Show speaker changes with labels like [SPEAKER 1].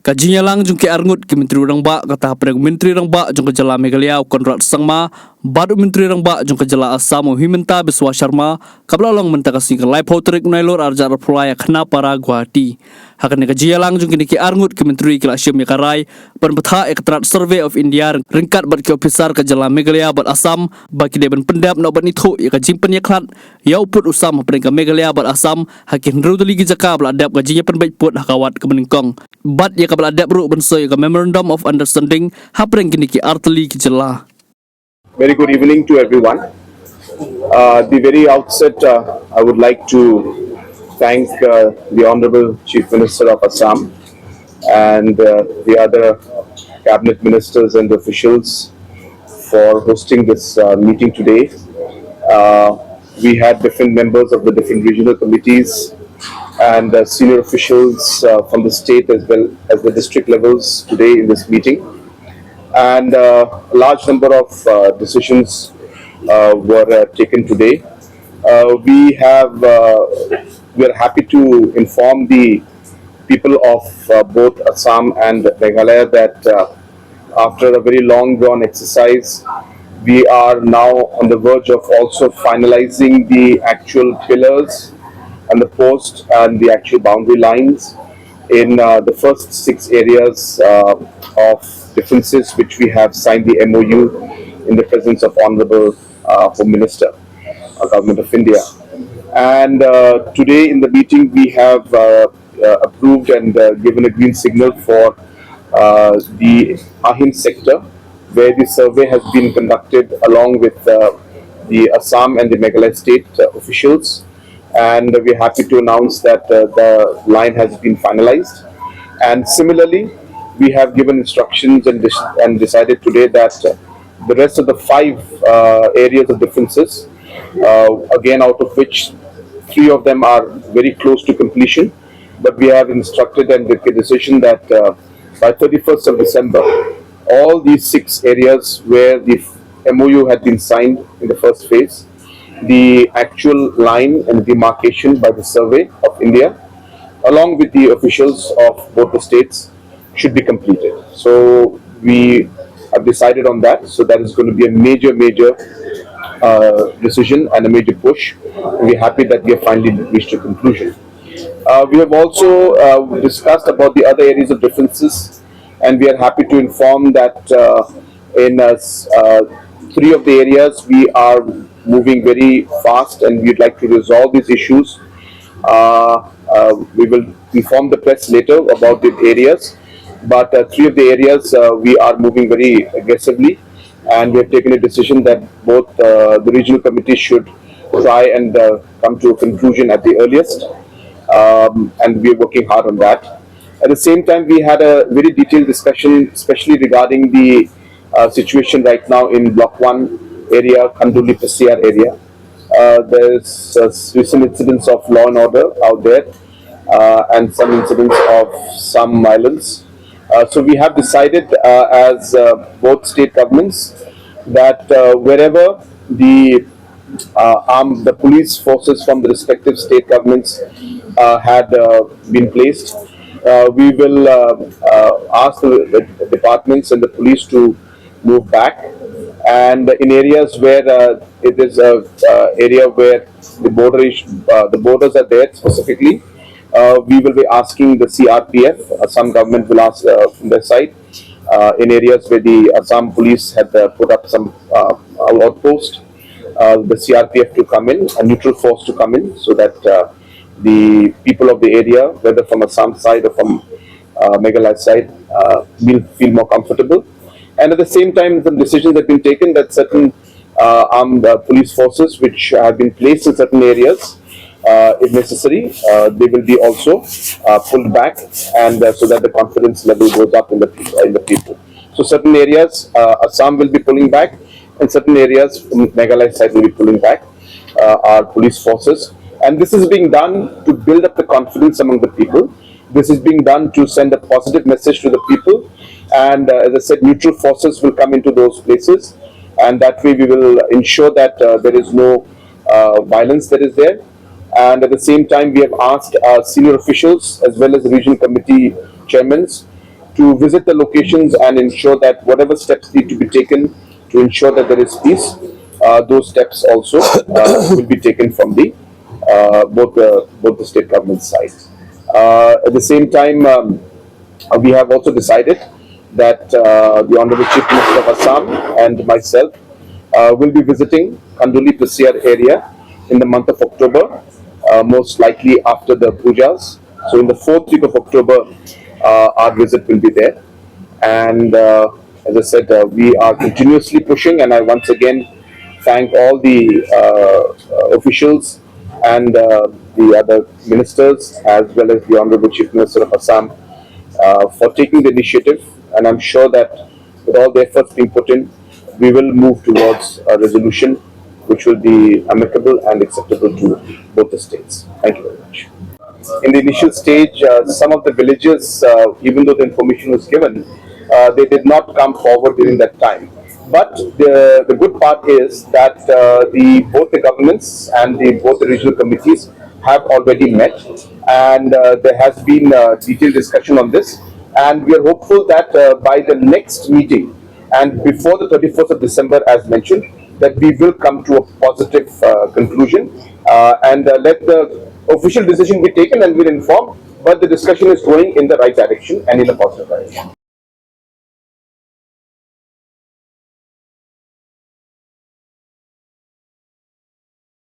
[SPEAKER 1] Kajinya lang jung ke arngut ke Myntri rang ba kata preg Myntri rang ba jung ke jala Meghalaya konrat sangma badu Myntri rang ba jung ke jala Assam himenta biswa sharma kabla long menta kasih ke live hotrik nailor arjar pulaya khna para Guwahati hakan kajinya lang jung ke arngut ke Myntri ke Assam karai Btah ekstrat Survey of India ringkat bat ke officer ke jala Meghalaya bat Assam baki deben Pyndep no bat Ithuh ya kajimpen ya khat ya uput usam preg Meghalaya bat Assam hakin ruduli gi jaka bla adap kajinya penbaik put hakawat ke meningkong bat ya kabla adap ru bensoy ke memorandum of understanding hapreng kini ki artli ki jela.
[SPEAKER 2] Very good evening to everyone. The very outset, I would like to thank the Honorable Chief Minister of Assam and the other cabinet ministers and officials for hosting this meeting today. We had different members of the different regional committees and senior officials from the state as well as the district levels today in this meeting. And a large number of decisions were taken today. We are happy to inform the people of both Assam and Meghalaya that after a very long drawn exercise, we are now on the verge of also finalizing the actual pillars and the post and the actual boundary lines in the first 6 areas of differences which we have signed the MOU in the presence of Honorable Home Minister, Government of India. And today in the meeting we have approved and given a green signal for the Ahim sector, where the survey has been conducted along with the Assam and the Meghalaya state officials. And we're happy to announce that the line has been finalized. And similarly, we have given instructions and decided today that the rest of the 5 areas of differences, again out of which 3 of them are very close to completion, but we have instructed and taken a decision that by 31st of December, all these 6 areas where the MOU had been signed in the first phase, the actual line and demarcation by the Survey of India, along with the officials of both the states, should be completed. So we have decided on that. So that is going to be a major decision and a major push. We're happy that we have finally reached a conclusion. We have also discussed about the other areas of differences, and we are happy to inform that in 3 of the areas we are moving very fast and we'd like to resolve these issues. We will inform the press later about the areas, but 3 of the areas we are moving very aggressively, and we have taken a decision that both the regional committees should try and come to a conclusion at the earliest, and we are working hard on that. At the same time, we had a very detailed discussion, especially regarding the situation right now in Block 1 area, Kanduli Pasiar area. There's recent incidents of law and order out there, and some incidents of some violence. So we have decided as both state governments that wherever the police forces from the respective state governments had been placed, we will ask the departments and the police to move back. And in areas where it is an area where the borders are there specifically, we will be asking the CRPF. Assam government will ask from their side in areas where the Assam police had put up some outpost, the CRPF to come in, a neutral force to come in, so that the people of the area, whether from Assam side or from Meghalaya side, will feel more comfortable. And at the same time, some decisions have been taken that certain armed police forces which have been placed in certain areas, if necessary, they will be also pulled back, and so that the confidence level goes up in the people. So certain areas, Assam will be pulling back, and certain areas from Meghalaya side will be pulling back our police forces. And this is being done to build up the confidence among the people. This is being done to send a positive message to the people. And as I said, neutral forces will come into those places, and that way we will ensure that there is no violence that is there. And at the same time, we have asked our senior officials as well as the regional committee chairmen to visit the locations and ensure that whatever steps need to be taken to ensure that there is peace, those steps also will be taken from the both the state government sides. At the same time, we have also decided that the Honorable Chief Minister of Assam and myself will be visiting Kanduli Prasiyar area in the month of October, most likely after the pujas. So in the 4th week of October, our visit will be there. And as I said, we are continuously pushing, and I once again thank all the officials and the other ministers, as well as the Honorable Chief Minister of Assam, for taking the initiative. And I'm sure that with all the efforts being put in, we will move towards a resolution which will be amicable and acceptable to both the states. Thank you very much. In the initial stage, some of the villages, even though the information was given, they did not come forward during that time. But the good part is that both the governments and both the regional committees have already met, and there has been detailed discussion on this. And we are hopeful that by the next meeting and before the 31st of December, as mentioned, that we will come to a positive conclusion and let the official decision be taken, and we'll inform. But the discussion is going in the right direction and in a positive direction.